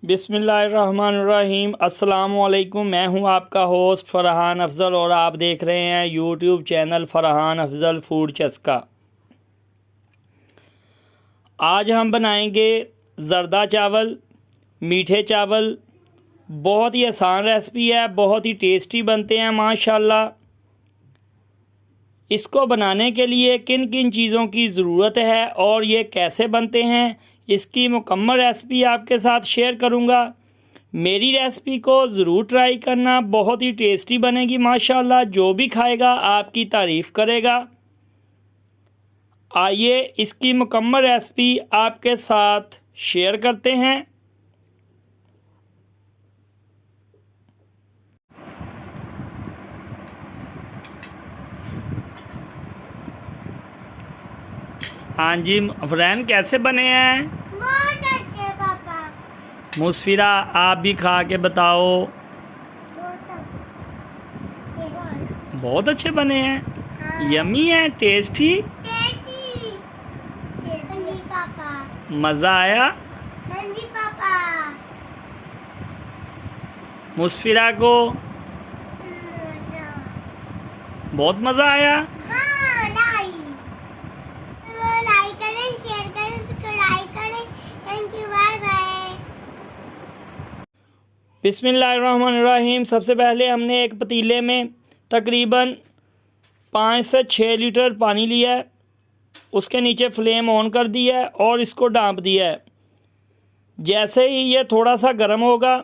बिस्मिल्लाहिर्रहमानिर्रहीम। अस्सलाम वालेकुम। मैं हूं आपका होस्ट फ़रहान अफ़ज़ल और आप देख रहे हैं YouTube channel Farhan Afzal food चस्का। आज हम बनाएंगे ज़र्दा चावल, मीठे चावल। बहुत ही आसान रेसिपी है, बहुत ही टेस्टी बनते हैं माशाल्लाह। इसको बनाने के लिए किन किन चीज़ों की ज़रूरत है और ये कैसे बनते हैं, इसकी मुकम्मल रेसिपी आपके साथ शेयर करूंगा। मेरी रेसिपी को ज़रूर ट्राई करना, बहुत ही टेस्टी बनेगी माशाल्लाह। जो भी खाएगा आपकी तारीफ़ करेगा। आइए इसकी मुकम्मल रेसिपी आपके साथ शेयर करते हैं। हाँ जी फ्रेंड, कैसे बने हैं? बहुत अच्छे पापा। मुस्फिरा, आप भी खा के बताओ। बहुत अच्छे बने हैं। हाँ। यमी है, टेस्टी। टेस्टी। हाँ जी पापा। मज़ा आया? हाँ जी पापा। मुस्फिरा को बहुत मज़ा आया। हाँ, लाइक करें, शेयर करें, सब्सक्राइब करें। Thank you, bye bye. बिस्मिल्लाहिर्रहमानिर्रहीम। सबसे पहले हमने एक पतीले में तकरीबन 5 से 6 लीटर पानी लिया है। उसके नीचे फ्लेम ऑन कर दिया है और इसको ढाँप दिया है। जैसे ही ये थोड़ा सा गर्म होगा,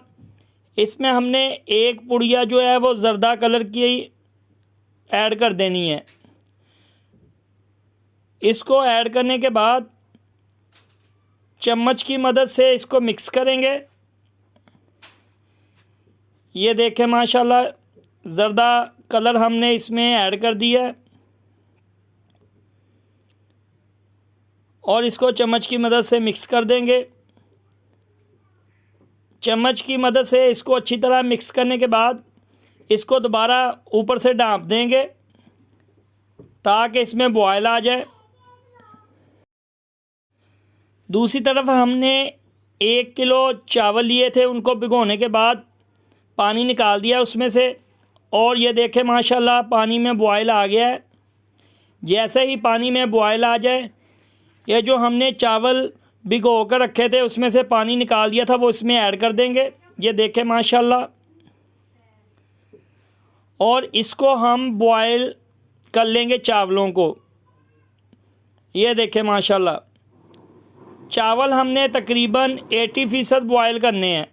इसमें हमने एक पुड़िया जो है वो ज़र्दा कलर की ऐड कर देनी है। इसको ऐड करने के बाद चम्मच की मदद से इसको मिक्स करेंगे। ये देखें माशाल्लाह, ज़र्दा कलर हमने इसमें ऐड कर दिया है और इसको चम्मच की मदद से मिक्स कर देंगे। चम्मच की मदद से इसको अच्छी तरह मिक्स करने के बाद इसको दोबारा ऊपर से ढाँप देंगे ताकि इसमें बॉयल आ जाए। दूसरी तरफ हमने 1 किलो चावल लिए थे, उनको भिगोने के बाद पानी निकाल दिया उसमें से और ये देखें माशाल्लाह पानी में बॉयल आ गया है। जैसे ही पानी में बॉयल आ जाए, ये जो हमने चावल भिगो कर रखे थे उसमें से पानी निकाल दिया था वो इसमें ऐड कर देंगे। ये देखें माशाल्लाह, और इसको हम बॉयल कर लेंगे चावलों को। ये देखें माशाल्लाह, चावल हमने तकरीबन 80% बॉयल करने हैं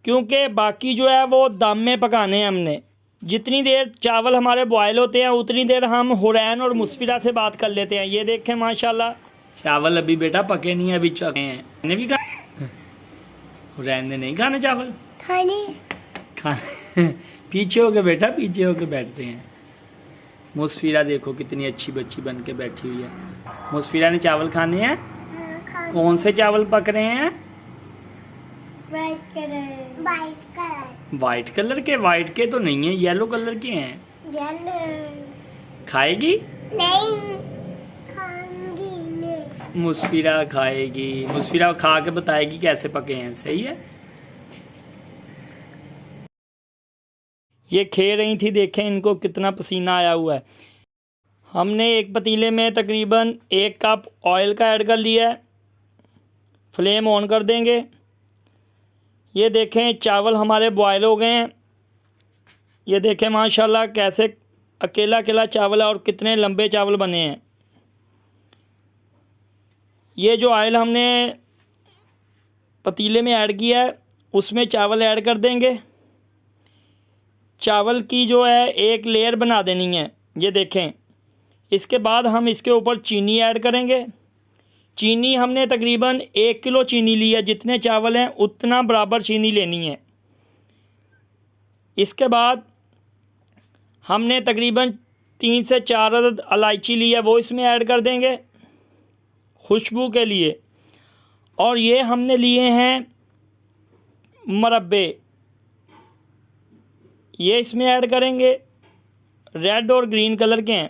क्योंकि बाकी जो है वो दम में पकाने हैं हमने। जितनी देर चावल हमारे बॉयल होते हैं उतनी देर हम हुरैन और मुस्फिरा से बात कर लेते हैं। ये देखें माशाल्लाह, चावल अभी बेटा पके नहीं है, अभी चके हैं। मैंने भी कहा हुरैन ने नहीं खाने चावल। खाने पीछे होके बेटा, पीछे होके बैठते हैं। मुस्फिरा देखो कितनी अच्छी बच्ची बन के बैठी हुई है। मुस्फिरा ने चावल खाने हैं। कौन से चावल पक रहे हैं? White colour. वाइट कलर के? वाइट के तो नहीं है, येलो कलर के हैं। येलो। खाएगी? नहीं खाऊंगी मैं। मुस्फिरा खाएगी। मुस्फिरा खा के बताएगी कैसे पके हैं। सही है। ये खे रही थी, देखें इनको कितना पसीना आया हुआ है। हमने एक पतीले में तकरीबन 1 कप ऑयल का ऐड कर लिया है। फ्लेम ऑन कर देंगे। ये देखें चावल हमारे बॉयल हो गए हैं। ये देखें माशाल्लाह कैसे अकेला अकेला चावल है और कितने लंबे चावल बने हैं। ये जो ऑयल हमने पतीले में ऐड किया है उसमें चावल ऐड कर देंगे। चावल की जो है एक लेयर बना देनी है। ये देखें, इसके बाद हम इसके ऊपर चीनी ऐड करेंगे। चीनी हमने तकरीबन 1 किलो चीनी ली है। जितने चावल हैं उतना बराबर चीनी लेनी है। इसके बाद हमने तकरीबन 3 से 4 अदद इलायची ली है, वो इसमें ऐड कर देंगे खुशबू के लिए। और ये हमने लिए हैं मुरब्बे, ये इसमें ऐड करेंगे। रेड और ग्रीन कलर के हैं।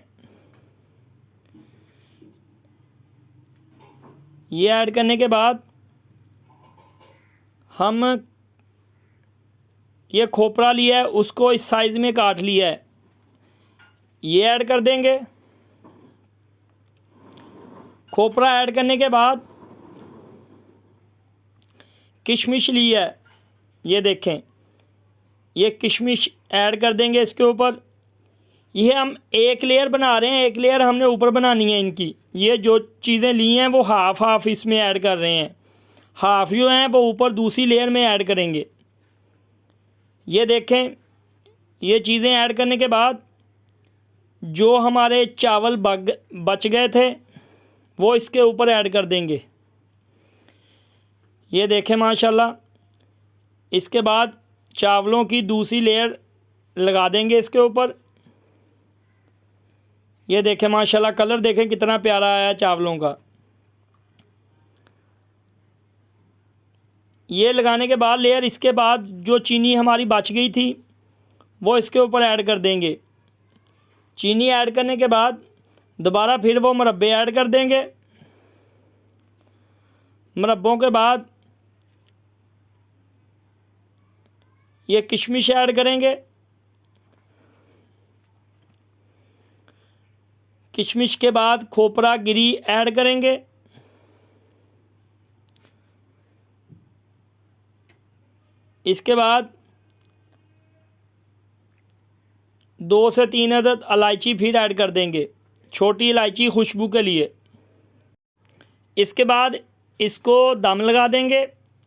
ये ऐड करने के बाद हम ये खोपरा लिया है, उसको इस साइज़ में काट लिया है, ये ऐड कर देंगे। खोपरा ऐड करने के बाद किशमिश लिया है, ये देखें, ये किशमिश ऐड कर देंगे इसके ऊपर। ये हम एक लेयर बना रहे हैं, एक लेयर हमने ऊपर बनानी है इनकी। ये जो चीज़ें ली हैं वो हाफ़ हाफ़ इसमें ऐड कर रहे हैं, हाफ़ जो हैं वो ऊपर दूसरी लेयर में ऐड करेंगे। ये देखें, ये चीज़ें ऐड करने के बाद जो हमारे चावल बच गए थे वो इसके ऊपर ऐड कर देंगे। ये देखें माशाल्लाह। इसके बाद चावलों की दूसरी लेयर लगा देंगे इसके ऊपर। ये देखें माशाल्लाह, कलर देखें कितना प्यारा आया चावलों का। ये लगाने के बाद लेयर, इसके बाद जो चीनी हमारी बच गई थी वो इसके ऊपर ऐड कर देंगे। चीनी ऐड करने के बाद दोबारा फिर वो मुरब्बे ऐड कर देंगे। मुरब्बों के बाद ये किशमिश ऐड करेंगे। किशमिश के बाद खोपरा गिरी ऐड करेंगे। इसके बाद 2 से 3 अदद इलायची फिर ऐड कर देंगे, छोटी इलायची खुशबू के लिए। इसके बाद इसको दम लगा देंगे।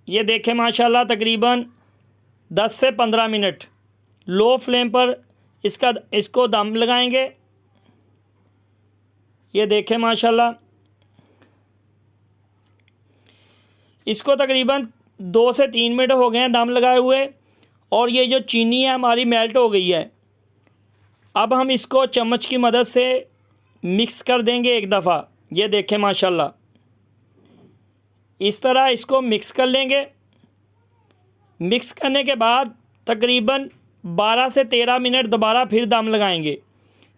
ये देखें माशाल्लाह, तकरीबन 10 से 15 मिनट लो फ्लेम पर इसको दम लगाएंगे। ये देखें माशाल्लाह, इसको तकरीबन 2 से 3 मिनट हो गए हैं दम लगाए हुए, और ये जो चीनी है हमारी मेल्ट हो गई है। अब हम इसको चम्मच की मदद से मिक्स कर देंगे एक दफ़ा। ये देखें माशाल्लाह, इस तरह इसको मिक्स कर लेंगे। मिक्स करने के बाद तकरीबन 12 से 13 मिनट दोबारा फिर दम लगाएंगे।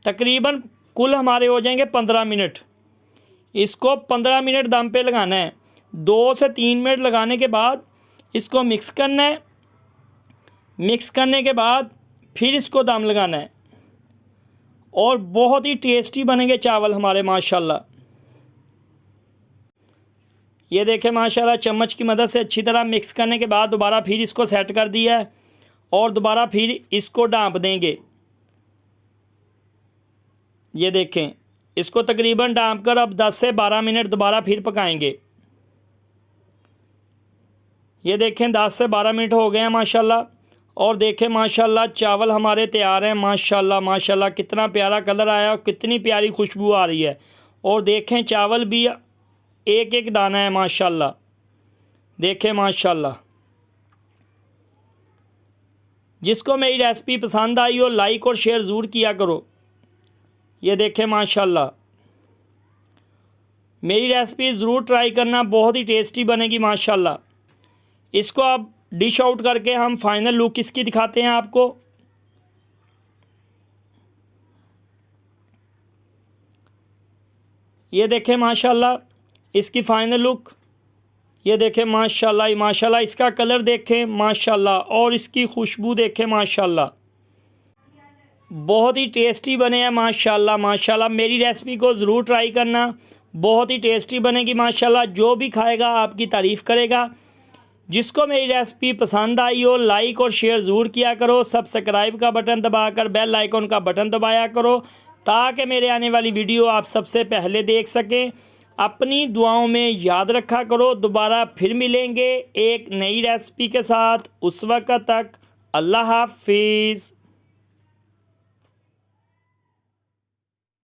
तकरीबन कुल हमारे हो जाएंगे 15 मिनट। इसको 15 मिनट दम पे लगाना है। 2 से 3 मिनट लगाने के बाद इसको मिक्स करना है। मिक्स करने के बाद फिर इसको दम लगाना है, और बहुत ही टेस्टी बनेंगे चावल हमारे माशाल्लाह। ये देखें माशाल्लाह, चम्मच की मदद से अच्छी तरह मिक्स करने के बाद दोबारा फिर इसको सेट कर दिया है, और दोबारा फिर इसको ढाँप देंगे। ये देखें, इसको तकरीबन ढाँप कर अब 10 से 12 मिनट दोबारा फिर पकाएंगे। ये देखें 10 से 12 मिनट हो गए हैं माशाल्लाह, और देखें माशाल्लाह चावल हमारे तैयार हैं। माशाल्लाह माशाल्लाह, कितना प्यारा कलर आया और कितनी प्यारी खुशबू आ रही है। और देखें चावल भी एक एक दाना है माशाल्लाह। देखें माशाल्लाह, जिसको मेरी रेसिपी पसंद आई हो लाइक और शेयर ज़रूर किया करो। ये देखें माशाल्लाह, मेरी रेसिपी ज़रूर ट्राई करना, बहुत ही टेस्टी बनेगी माशाल्लाह। इसको अब डिश आउट करके हम फाइनल लुक इसकी दिखाते हैं आपको। ये देखें माशाल्लाह इसकी फ़ाइनल लुक। ये देखें माशाल्लाह माशाल्लाह, इसका कलर देखें माशाल्लाह, और इसकी खुशबू देखें माशाल्लाह, बहुत ही टेस्टी बने हैं माशाल्लाह माशाल्लाह। मेरी रेसिपी को ज़रूर ट्राई करना, बहुत ही टेस्टी बनेगी माशाल्लाह। जो भी खाएगा आपकी तारीफ़ करेगा। जिसको मेरी रेसिपी पसंद आई हो लाइक और शेयर ज़रूर किया करो। सब्सक्राइब का बटन दबाकर बेल आइकन का बटन दबाया करो, ताकि मेरे आने वाली वीडियो आप सबसे पहले देख सकें। अपनी दुआओं में याद रखा करो। दोबारा फिर मिलेंगे एक नई रेसिपी के साथ। उस वक्त तक अल्लाह हाफिज़।